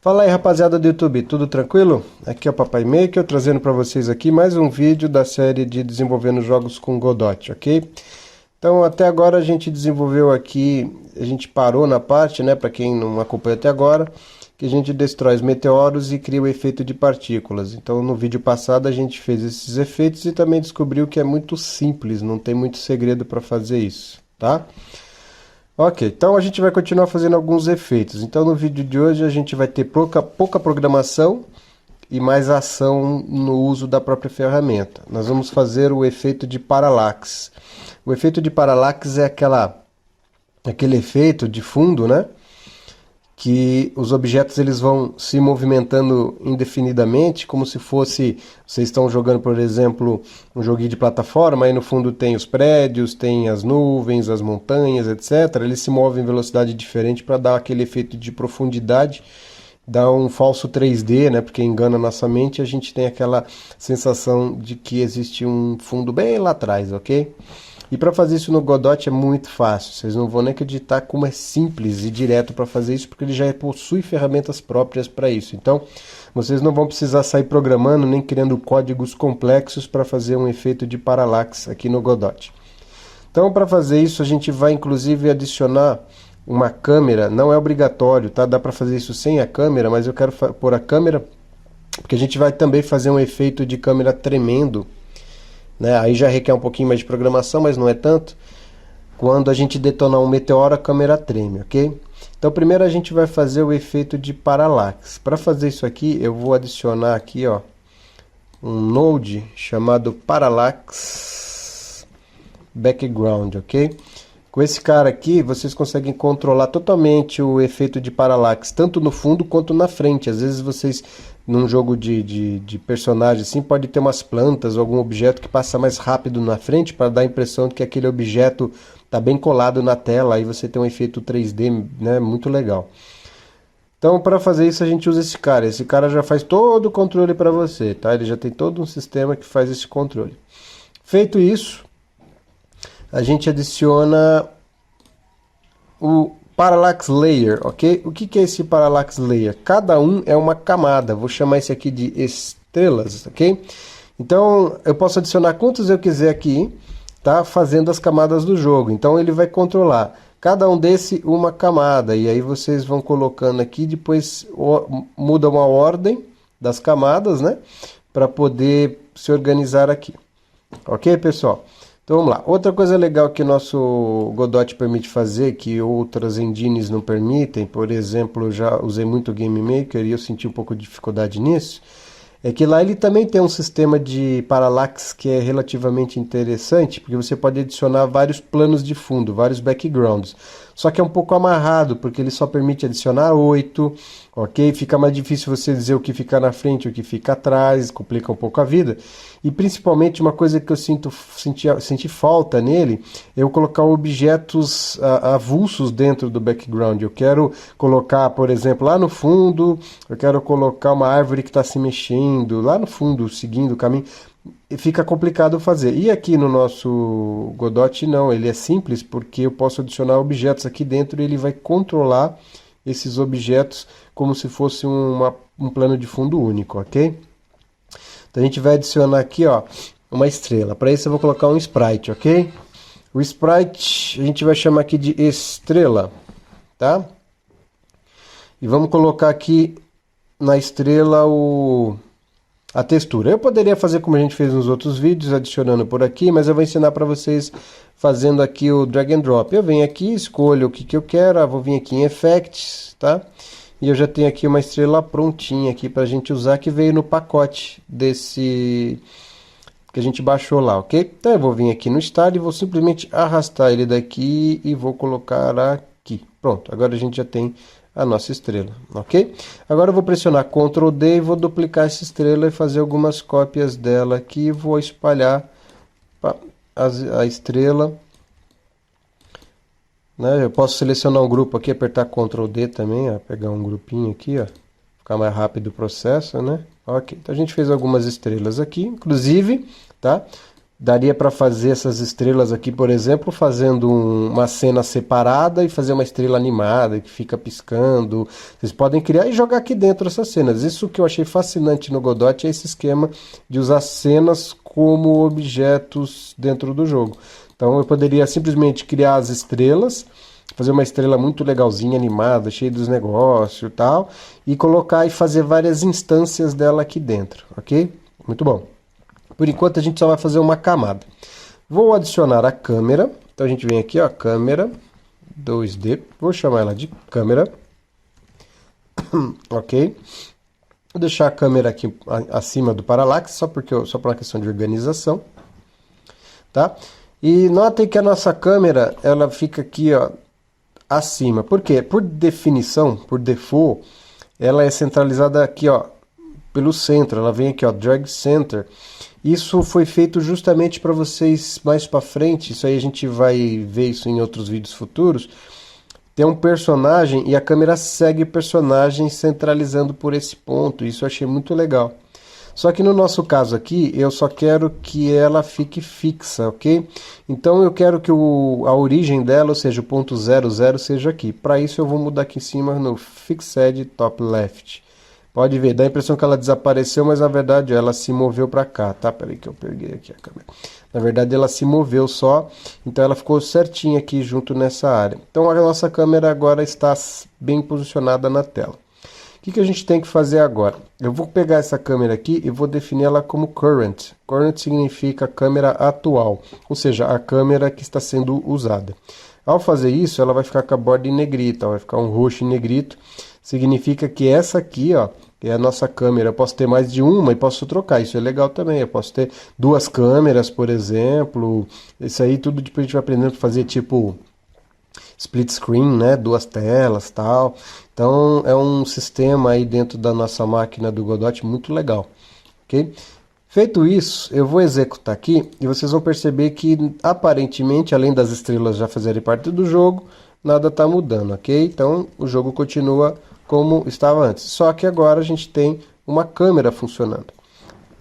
Fala aí, rapaziada do YouTube, tudo tranquilo? Aqui é o Papai Maker, trazendo para vocês aqui mais um vídeo da série de desenvolvendo jogos com Godot, ok? Então até agora a gente desenvolveu aqui, a gente parou na parte, né, para quem não acompanha até agora, que a gente destrói os meteoros e cria o efeito de partículas. Então no vídeo passado a gente fez esses efeitos e também descobriu que é muito simples, não tem muito segredo para fazer isso, tá? Ok, então a gente vai continuar fazendo alguns efeitos. Então no vídeo de hoje a gente vai ter pouca programação e mais ação no uso da própria ferramenta. Nós vamos fazer o efeito de paralaxe. O efeito de paralaxe é aquele efeito de fundo, né? Que os objetos eles vão se movimentando indefinidamente, como se fosse, vocês estão jogando, por exemplo, um joguinho de plataforma, aí no fundo tem os prédios, tem as nuvens, as montanhas, etc. Eles se movem em velocidade diferente para dar aquele efeito de profundidade, dar um falso 3D, né? Porque engana a nossa mente, a gente tem aquela sensação de que existe um fundo bem lá atrás, ok? E para fazer isso no Godot é muito fácil, vocês não vão nem acreditar como é simples e direto para fazer isso, porque ele já possui ferramentas próprias para isso. Então, vocês não vão precisar sair programando nem criando códigos complexos para fazer um efeito de paralaxe aqui no Godot. Então, para fazer isso, a gente vai inclusive adicionar uma câmera, não é obrigatório, tá? Dá para fazer isso sem a câmera, mas eu quero pôr a câmera, porque a gente vai também fazer um efeito de câmera tremendo, né? Aí já requer um pouquinho mais de programação, mas não é tanto. Quando a gente detonar um meteoro, a câmera treme, ok? Então primeiro a gente vai fazer o efeito de paralaxe. Para fazer isso aqui, eu vou adicionar aqui, ó, um node chamado Parallax Background, ok? Com esse cara aqui, vocês conseguem controlar totalmente o efeito de paralaxe, tanto no fundo quanto na frente. Às vezes vocês, num jogo de personagem assim, pode ter umas plantas ou algum objeto que passa mais rápido na frente para dar a impressão de que aquele objeto está bem colado na tela, aí você tem um efeito 3D, né, muito legal. Então, para fazer isso, a gente usa esse cara. Esse cara já faz todo o controle para você, tá? Ele já tem todo um sistema que faz esse controle. Feito isso, a gente adiciona o Parallax Layer, ok? O que é esse Parallax Layer? Cada um é uma camada, vou chamar esse aqui de estrelas, ok? Então, eu posso adicionar quantos eu quiser aqui, tá? Fazendo as camadas do jogo. Então, ele vai controlar cada um desse uma camada, e aí vocês vão colocando aqui, depois mudam a ordem das camadas, né? Para poder se organizar aqui. Ok, pessoal? Então vamos lá. Outra coisa legal que o nosso Godot permite fazer, que outras engines não permitem, por exemplo, eu já usei muito o Game Maker e eu senti um pouco de dificuldade nisso, é que lá ele também tem um sistema de paralaxe que é relativamente interessante, porque você pode adicionar vários planos de fundo, vários backgrounds. Só que é um pouco amarrado, porque ele só permite adicionar 8, ok? Fica mais difícil você dizer o que fica na frente e o que fica atrás, complica um pouco a vida. E principalmente uma coisa que eu senti falta nele, é eu colocar objetos avulsos dentro do background. Eu quero colocar, por exemplo, lá no fundo, eu quero colocar uma árvore que está se mexendo, lá no fundo, seguindo o caminho. Fica complicado fazer. E aqui no nosso Godot não, ele é simples porque eu posso adicionar objetos aqui dentro e ele vai controlar esses objetos como se fosse um plano de fundo único, ok? Então a gente vai adicionar aqui, ó, uma estrela. Para isso eu vou colocar um sprite, ok? O sprite a gente vai chamar aqui de estrela, tá? E vamos colocar aqui na estrela a textura. Eu poderia fazer como a gente fez nos outros vídeos, adicionando por aqui, mas eu vou ensinar para vocês fazendo aqui o drag and drop. Eu venho aqui, escolho o que eu quero, vou vir aqui em Effects, tá? E eu já tenho aqui uma estrela prontinha aqui para a gente usar, que veio no pacote desse que a gente baixou lá, ok? Então eu vou vir aqui no Style e vou simplesmente arrastar ele daqui e vou colocar aqui. Pronto, agora a gente já tem a nossa estrela, ok? Agora eu vou pressionar Ctrl D e vou duplicar essa estrela e fazer algumas cópias dela aqui. Vou espalhar a estrela, né? Eu posso selecionar um grupo aqui, apertar Ctrl D também, ó, pegar um grupinho aqui, ó, ficar mais rápido o processo, né? Ok, então a gente fez algumas estrelas aqui, inclusive, tá? Daria para fazer essas estrelas aqui, por exemplo, fazendo uma cena separada e fazer uma estrela animada que fica piscando. Vocês podem criar e jogar aqui dentro essas cenas. Isso que eu achei fascinante no Godot é esse esquema de usar cenas como objetos dentro do jogo. Então eu poderia simplesmente criar as estrelas, fazer uma estrela muito legalzinha, animada, cheia dos negócios e tal, e colocar e fazer várias instâncias dela aqui dentro, ok? Muito bom. Por enquanto a gente só vai fazer uma camada. Vou adicionar a câmera. Então a gente vem aqui, ó, câmera 2D. Vou chamar ela de câmera. Ok. Vou deixar a câmera aqui acima do parallax, só por uma questão de organização. Tá? E notem que a nossa câmera, ela fica aqui, ó, acima. Por quê? Por definição, por default, ela é centralizada aqui, ó, pelo centro. Ela vem aqui, ó, drag center. Isso foi feito justamente para vocês mais para frente, isso aí a gente vai ver isso em outros vídeos futuros. Tem um personagem e a câmera segue o personagem centralizando por esse ponto, isso eu achei muito legal. Só que no nosso caso aqui, eu só quero que ela fique fixa, ok? Então eu quero que a origem dela, ou seja, o ponto 00, seja aqui. Para isso eu vou mudar aqui em cima no Fixed Top Left. Pode ver, dá a impressão que ela desapareceu, mas na verdade ela se moveu para cá, tá? Peraí que eu peguei aqui a câmera. Na verdade ela se moveu só, então ela ficou certinha aqui junto nessa área. Então a nossa câmera agora está bem posicionada na tela. O que a gente tem que fazer agora? Eu vou pegar essa câmera aqui e vou definir ela como current. Current significa câmera atual, ou seja, a câmera que está sendo usada. Ao fazer isso, ela vai ficar com a borda em negrito, vai ficar um roxo em negrito. Significa que essa aqui, ó, é a nossa câmera. Eu posso ter mais de uma e posso trocar. Isso é legal também. Eu posso ter duas câmeras, por exemplo. Isso aí tudo depois a gente vai aprendendo a fazer tipo split screen, né? Duas telas, tal. Então é um sistema aí dentro da nossa máquina do Godot muito legal, ok? Feito isso, eu vou executar aqui e vocês vão perceber que aparentemente, além das estrelas já fazerem parte do jogo, nada está mudando, ok? Então o jogo continua como estava antes, só que agora a gente tem uma câmera funcionando,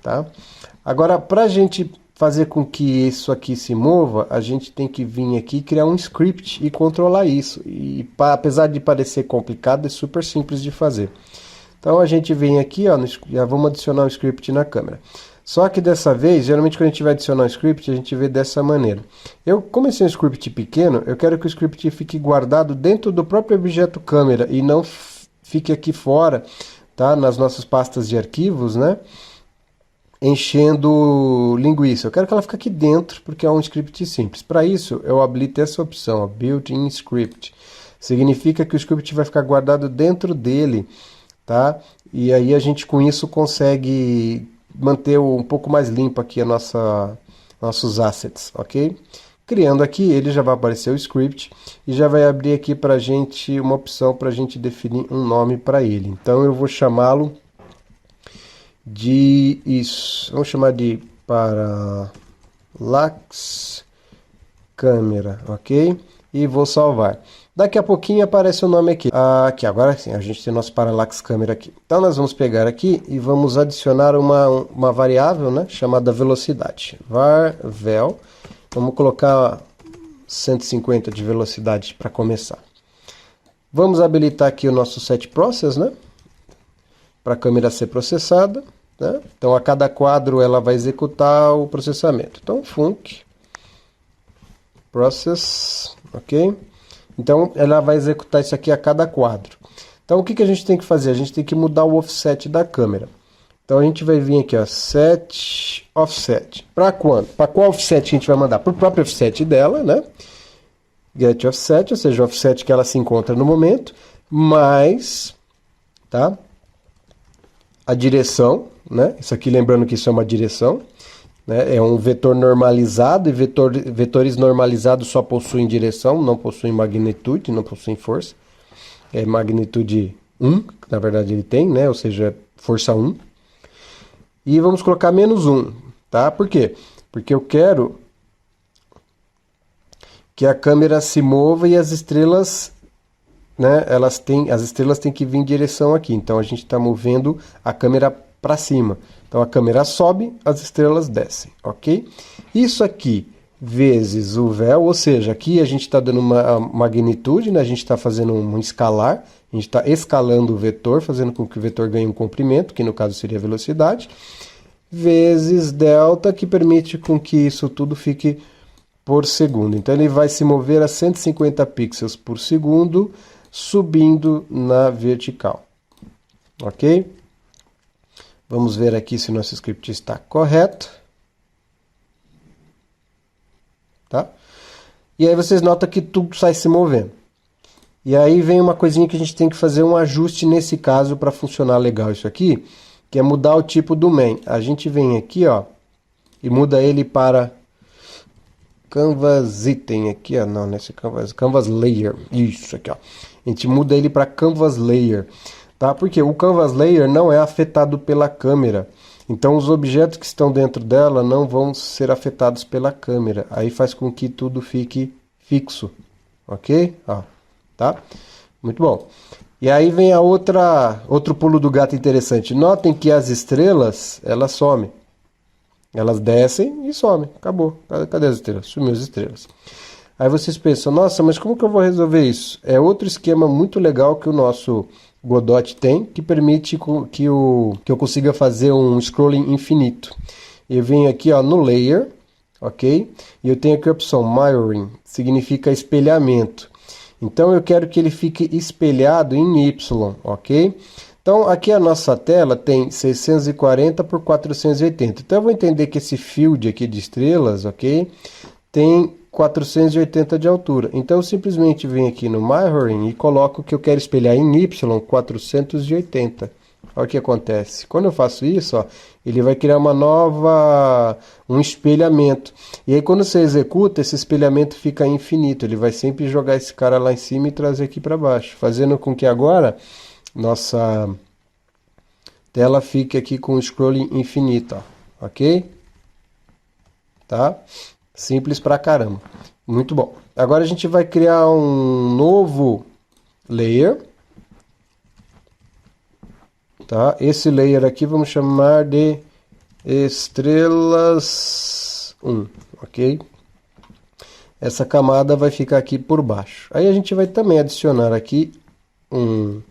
tá? Agora, para a gente fazer com que isso aqui se mova, a gente tem que vir aqui e criar um script e controlar isso. E apesar de parecer complicado, é super simples de fazer. Então a gente vem aqui, ó, já vamos adicionar um script na câmera. Só que dessa vez, geralmente quando a gente vai adicionar um script, a gente vê dessa maneira. Eu comecei um script pequeno, eu quero que o script fique guardado dentro do próprio objeto câmera e não fique aqui fora, tá? Nas nossas pastas de arquivos, né? Enchendo linguiça. Eu quero que ela fique aqui dentro, porque é um script simples. Para isso, eu habilito essa opção, ó, Built-in Script. Significa que o script vai ficar guardado dentro dele, tá? E aí a gente com isso consegue manter um pouco mais limpo aqui a nossos assets, ok? Criando aqui, ele já vai aparecer o script e já vai abrir aqui para a gente uma opção para a gente definir um nome para ele. Então eu vou chamá-lo de isso, vamos chamar de Parallax Câmera, ok? E vou salvar. Daqui a pouquinho aparece o nome aqui. Aqui, agora sim, a gente tem nosso Parallax Câmera aqui. Então nós vamos pegar aqui e vamos adicionar uma variável, né, chamada velocidade. Var_vel. Vamos colocar 150 de velocidade para começar. Vamos habilitar aqui o nosso set process, né? Para a câmera ser processada, né? Então a cada quadro ela vai executar o processamento. Então func process, ok? Então ela vai executar isso aqui a cada quadro. Então o que a gente tem que fazer? A gente tem que mudar o offset da câmera. Então a gente vai vir aqui, ó, set offset. Para quando? Para qual offset a gente vai mandar? Para o próprio offset dela, né? Get offset, ou seja, o offset que ela se encontra no momento, mais, tá? A direção, né? Isso aqui, lembrando que isso é uma direção, né? É um vetor normalizado e vetores normalizados só possuem direção, não possuem magnitude, não possuem força. É magnitude 1, que na verdade ele tem, né? Ou seja, força 1. E vamos colocar menos 1, tá? Por quê? Porque eu quero que a câmera se mova e as estrelas, né, as estrelas têm que vir em direção aqui. Então a gente está movendo a câmera para cima. Então a câmera sobe, as estrelas descem, ok? Isso aqui vezes o véu, ou seja, aqui a gente está dando uma magnitude, né? A gente está fazendo um escalar, a gente está escalando o vetor, fazendo com que o vetor ganhe um comprimento, que no caso seria a velocidade, vezes delta, que permite com que isso tudo fique por segundo. Então ele vai se mover a 150 pixels por segundo, subindo na vertical. Ok? Vamos ver aqui se o nosso script está correto. Tá? E aí vocês notam que tudo sai se movendo. E aí vem uma coisinha que a gente tem que fazer um ajuste nesse caso para funcionar legal isso aqui, que é mudar o tipo do main. A gente vem aqui, ó, e muda ele para Canvas Item aqui, ó, não, nesse Canvas Layer, isso aqui, ó. A gente muda ele para Canvas Layer, tá? Porque o Canvas Layer não é afetado pela câmera. Então os objetos que estão dentro dela não vão ser afetados pela câmera. Aí faz com que tudo fique fixo, ok? Ó, tá? Muito bom. E aí vem outro pulo do gato interessante. Notem que as estrelas, elas somem. Elas descem e somem. Acabou. Cadê as estrelas? Sumiu as estrelas. Aí vocês pensam, nossa, mas como que eu vou resolver isso? É outro esquema muito legal que o nosso Godot tem, que permite que eu consiga fazer um scrolling infinito. Eu venho aqui, ó, no Layer, ok? E eu tenho aqui a opção Mirroring, significa espelhamento. Então eu quero que ele fique espelhado em Y, ok? Então aqui a nossa tela tem 640 por 480. Então eu vou entender que esse field aqui de estrelas, ok? Tem 480 de altura. Então eu simplesmente venho aqui no Mirroring e coloco que eu quero espelhar em Y 480. Olha o que acontece. Quando eu faço isso, ó, ele vai criar um espelhamento. E aí quando você executa, esse espelhamento fica infinito. Ele vai sempre jogar esse cara lá em cima e trazer aqui para baixo. Fazendo com que agora nossa tela fique aqui com o scrolling infinito. Ó, ok? Tá? Simples pra caramba. Muito bom. Agora a gente vai criar um novo layer. Tá? Esse layer aqui vamos chamar de estrelas 1, ok? Essa camada vai ficar aqui por baixo. Aí a gente vai também adicionar aqui um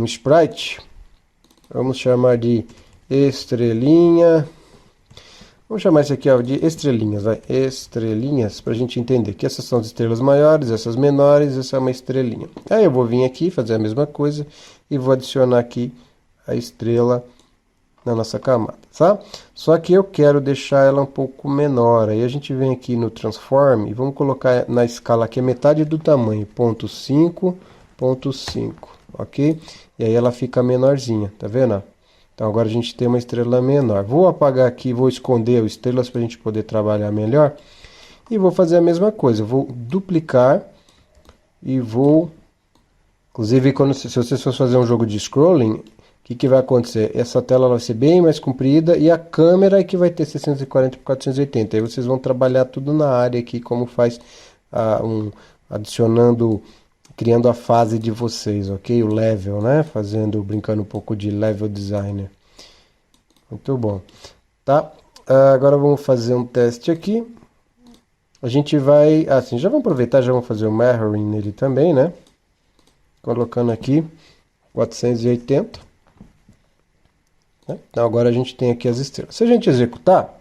sprite. Vamos chamar de estrelinha. Vamos chamar isso aqui, ó, de estrelinhas, vai. Estrelinhas, para a gente entender que essas são as estrelas maiores, essas menores, essa é uma estrelinha. Aí eu vou vir aqui, fazer a mesma coisa e vou adicionar aqui a estrela na nossa camada, tá? Só que eu quero deixar ela um pouco menor. Aí a gente vem aqui no Transform e vamos colocar na escala aqui a metade do tamanho, 0.5, 0.5, ok? E aí ela fica menorzinha, tá vendo? Então agora a gente tem uma estrela menor. Vou apagar aqui, vou esconder as estrelas para a gente poder trabalhar melhor. E vou fazer a mesma coisa. Vou duplicar e vou... Inclusive, se vocês forem fazer um jogo de scrolling, o que vai acontecer? Essa tela vai ser bem mais comprida e a câmera é que vai ter 640 por 480. Aí vocês vão trabalhar tudo na área aqui, como faz adicionando... criando a fase de vocês, ok? O level, né? Brincando um pouco de level designer. Muito bom. Tá? Agora vamos fazer um teste aqui. A gente vai... assim, já vamos aproveitar, já vamos fazer o mirroring nele também, né? Colocando aqui 480. Né? Então agora a gente tem aqui as estrelas. Se a gente executar...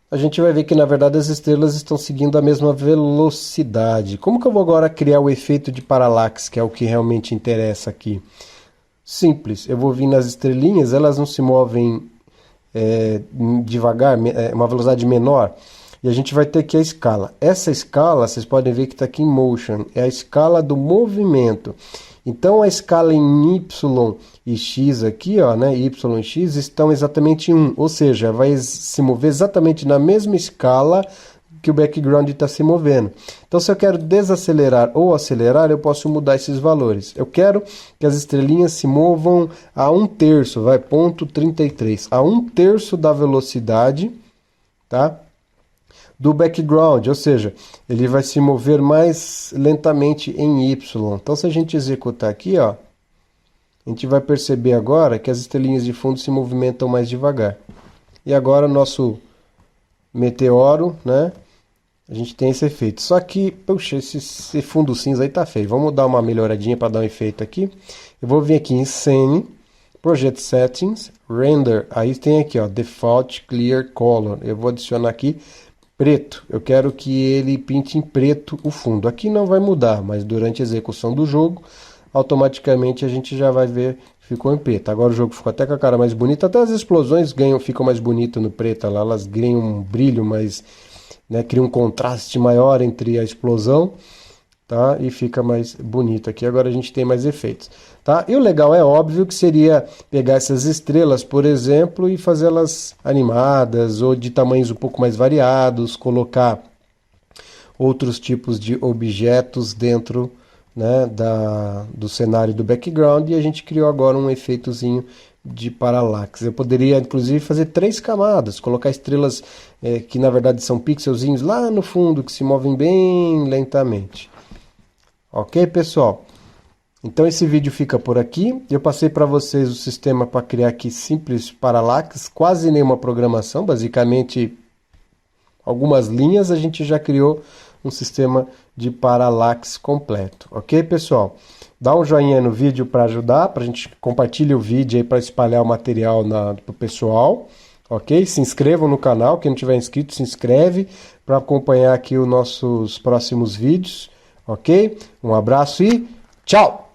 a gente vai ver que, na verdade, as estrelas estão seguindo a mesma velocidade. Como que eu vou agora criar o efeito de paralaxe, que é o que realmente interessa aqui? Simples, eu vou vir nas estrelinhas, elas não se movem devagar, uma velocidade menor, e a gente vai ter aqui a escala. Essa escala, vocês podem ver que está aqui em Motion, é a escala do movimento. Então a escala em Y e X aqui, ó, né, Y e X estão exatamente em 1, ou seja, vai se mover exatamente na mesma escala que o background está se movendo. Então se eu quero desacelerar ou acelerar, eu posso mudar esses valores. Eu quero que as estrelinhas se movam a 1/3, vai, 0.33, a 1/3 da velocidade, tá? Do background, ou seja, ele vai se mover mais lentamente em Y. Então, se a gente executar aqui, ó, a gente vai perceber agora que as estrelinhas de fundo se movimentam mais devagar. E agora nosso meteoro, né? A gente tem esse efeito. Só que, puxa, esse fundo cinza aí tá feio. Vamos dar uma melhoradinha para dar um efeito aqui. Eu vou vir aqui em Scene, Project Settings, Render. Aí tem aqui, ó, Default Clear Color. Eu vou adicionar aqui preto. Eu quero que ele pinte em preto o fundo. Aqui não vai mudar, mas durante a execução do jogo, automaticamente a gente já vai ver que ficou em preto. Agora o jogo ficou até com a cara mais bonita. Até as explosões ficam mais bonitas no preto. Lá, elas ganham um brilho mais... né, cria um contraste maior entre a explosão, tá? E fica mais bonito aqui. Agora a gente tem mais efeitos, tá? E o legal é óbvio que seria pegar essas estrelas, por exemplo, e fazê-las animadas ou de tamanhos um pouco mais variados, colocar outros tipos de objetos dentro, né, do cenário do background, e a gente criou agora um efeitozinho de parallax. Eu poderia inclusive fazer 3 camadas, colocar estrelas que na verdade são pixelzinhos lá no fundo, que se movem bem lentamente. Ok, pessoal? Então esse vídeo fica por aqui. Eu passei para vocês o sistema para criar aqui simples parallax, quase nenhuma programação, basicamente algumas linhas a gente já criou um sistema de parallax completo. Ok, pessoal? Dá um joinha no vídeo para ajudar, para a gente compartilhar o vídeo aí para espalhar o material para o pessoal. Ok? Se inscrevam no canal, quem não tiver inscrito, se inscreve para acompanhar aqui os nossos próximos vídeos. Ok? Um abraço e tchau!